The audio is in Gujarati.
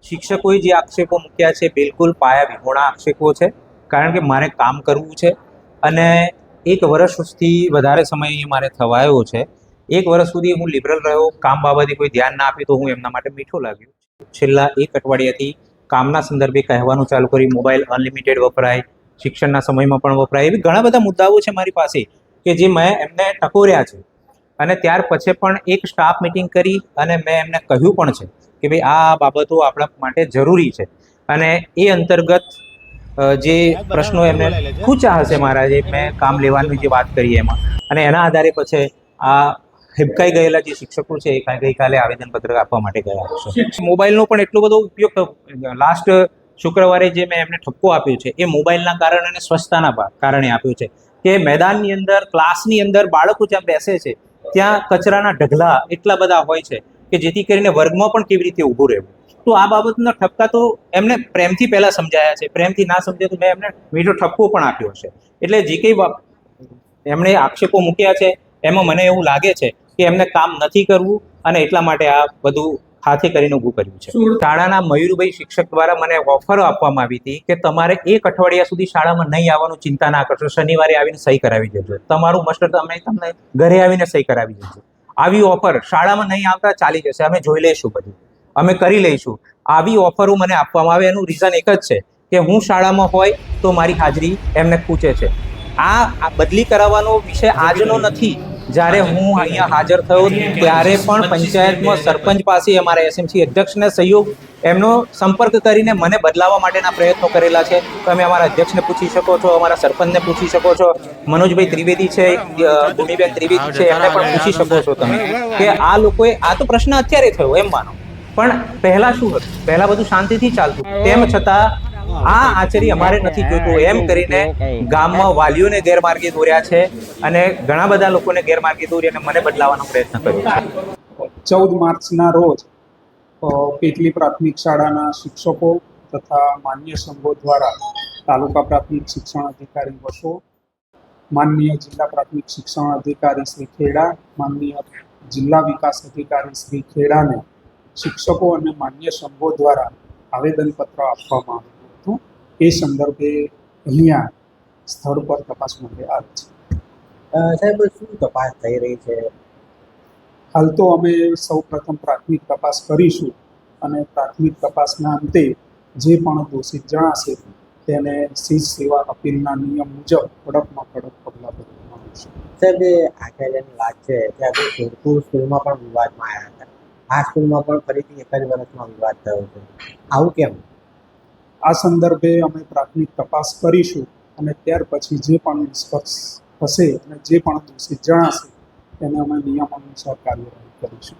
શિક્ષકોએ જે આક્ષેપો મૂક્યા છે બિલકુલ પાયા વિહોણા આક્ષેપો છે, કારણ કે મારે કામ કરવું છે અને 1 વર્ષથી વધારે સમય મારે થવાયો છે. 1 વર્ષ સુધી હું લિબરલ રહ્યો, કામ બાબતે કોઈ ધ્યાન ના આપ્યું તો હું એમના માટે મીઠો લાગ્યો. છેલ્લા 1 અઠવાડિયાથી કામના સંદર્ભે કહેવાનું ચાલુ કર્યું, મોબાઈલ અનલિમિટેડ વપરાય, શિક્ષણના સમયમાં પણ વપરાય, એવી ઘણા બધા મુદ્દાઓ છે મારી પાસે કે જે મેં એમને ટકોર્યા છે. અને ત્યાર પછી પણ એક સ્ટાફ મિટિંગ કરી અને મેં એમને કહ્યું પણ છે કે ભાઈ આ બાબતો આપણા માટે જરૂરી છે. અને એ અંતર્ગત જે પ્રશ્નો એમને પૂછ્યા હશે મારા, જે મેં કામ લેવાની જે વાત કરી એમાં, અને એના આધારે પછી આ હિબકાઈ ગયેલા જે શિક્ષકો છે એ ગઈકાલે આવેદનપત્ર આપવા માટે ગયા હશે. મોબાઈલનો પણ એટલો બધો ઉપયોગ લાસ્ટ શુક્રવારે જે મેં એમને ઠપકો આપ્યો છે એ મોબાઈલના કારણે અને સ્વચ્છતાના કારણે આપ્યો છે કે મેદાનની અંદર, ક્લાસની અંદર બાળકો જ્યાં બેસે છે ત્યાં કચરાના ઢગલા એટલા બધા હોય છે કે જેથી કરીને વર્ગમાં પણ કેવી રીતે ઊભું રહેવું. તો આ બાબતના ઠપકા તો એમને પ્રેમથી પહેલાં સમજાયા છે, પ્રેમથી ના સમજે તો મેં એમને મીઠો ઠપકો પણ આપ્યો છે. એટલે જે કંઈ એમણે આક્ષેપો મૂક્યા છે એમાં મને એવું લાગે છે કે એમને કામ નથી કરવું અને એટલા માટે આ બધું હાથે કરીને ઊભું કર્યું છે. શાળાના મયુરભાઈ શિક્ષક દ્વારા મને ઓફરો આપવામાં આવી હતી કે તમારે 1 અઠવાડિયા સુધી શાળામાં નહીં આવવાનું, ચિંતા ના કરશો, શનિવારે આવીને સહી કરાવી દેજો, તમારું માસ્ટર અમે તમને ઘરે આવીને સહી કરાવી દેજો. આવી ઓફર શાળામાં નહીં આવતા ચાલી જશે, અમે જોઈ લઈશું, બધું અમે કરી લઈશું. આવી ઓફરો મને આપવામાં આવે એનું રીઝન એક જ છે કે હું શાળામાં હોય તો મારી હાજરી એમને પૂછે છે. આ બદલી કરાવવાનો વિષય આજનો નથી. જ્યારે હું અહીંયા હાજર થયો ત્યારે પણ પંચાયતમાં સરપંચ પાસે અમારા એસએમસી અધ્યક્ષને સહયોગ એમનો સંપર્ક કરીને મને બદલાવવા માટેના પ્રયત્નો કરેલા છે. તમે અમારા અધ્યક્ષને પૂછી શકો છો, અમારા સરપંચને પૂછી શકો છો, મનોજભાઈ ત્રિવેદી છે, ભૂમિબેન ત્રિવેદી છે, એમને પણ પૂછી શકો છો તમે કે આ લોકોએ, આ તો પ્રશ્ન અત્યારે થયો એમ માનો, પણ પહેલા શું હતું? પહેલા બધું શાંતિથી ચાલતું, તેમ છતાં આ આચર્ય અમારે નથી જોઈતું એમ કરીને ગામમાં વાલીઓને ગેરમાર્ગે દોર્યા છે અને ઘણા બધા લોકોને ગેરમાર્ગે દોરી અને મને બદલાવવાનો પ્રયત્ન કર્યો છે. 14 માર્ચના રોજ પેટલી પ્રાથમિક શાળાના શિક્ષકો તથા માન્ય સંઘો દ્વારા તાલુકા પ્રાથમિક શિક્ષણ અધિકારી વસો, માનનીય જિલ્લા પ્રાથમિક શિક્ષણ અધિકારી શ્રી ખેડા, માનનીય જિલ્લા વિકાસ અધિકારી શ્રી ખેડાને શિક્ષકો અને માન્ય સંઘો દ્વારા આવેદનપત્ર આપવામાં આવ્યું હતું. એ સંદર્ભે અહીંયા સ્થળ પર તપાસ માટે આવી છે. સાહેબ, શું તપાસ થઈ રહી છે? હાલ તો અમે સૌપ્રથમ પ્રાથમિક તપાસ કરીશું અને પ્રાથમિક તપાસના અંતે જે પણ દોષિત જણાશે તેને શીશ સેવા અપીલના નિયમ મુજબ કડકમાં કડક પગલાં ભરવામાં આવશે. સાહેબ, આખેલાની વાત છે ત્યાં સુરપુર સ્કૂલમાં પણ વિવાદમાં આવ્યા હતા. આ સ્કૂલમાં પણ ફરીથી 1 જ વર્ષમાં વિવાદ થયો છે. આવું કેમ? આ સંદર્ભે અમે પ્રાથમિક તપાસ કરીશું અને ત્યાર પછી જે પણ નિષ્કર્ષ હશે અને જે પણ દોષિત જણાશે તેને અમે નિયમ અનુસાર કાર્યવાહી કરીશું.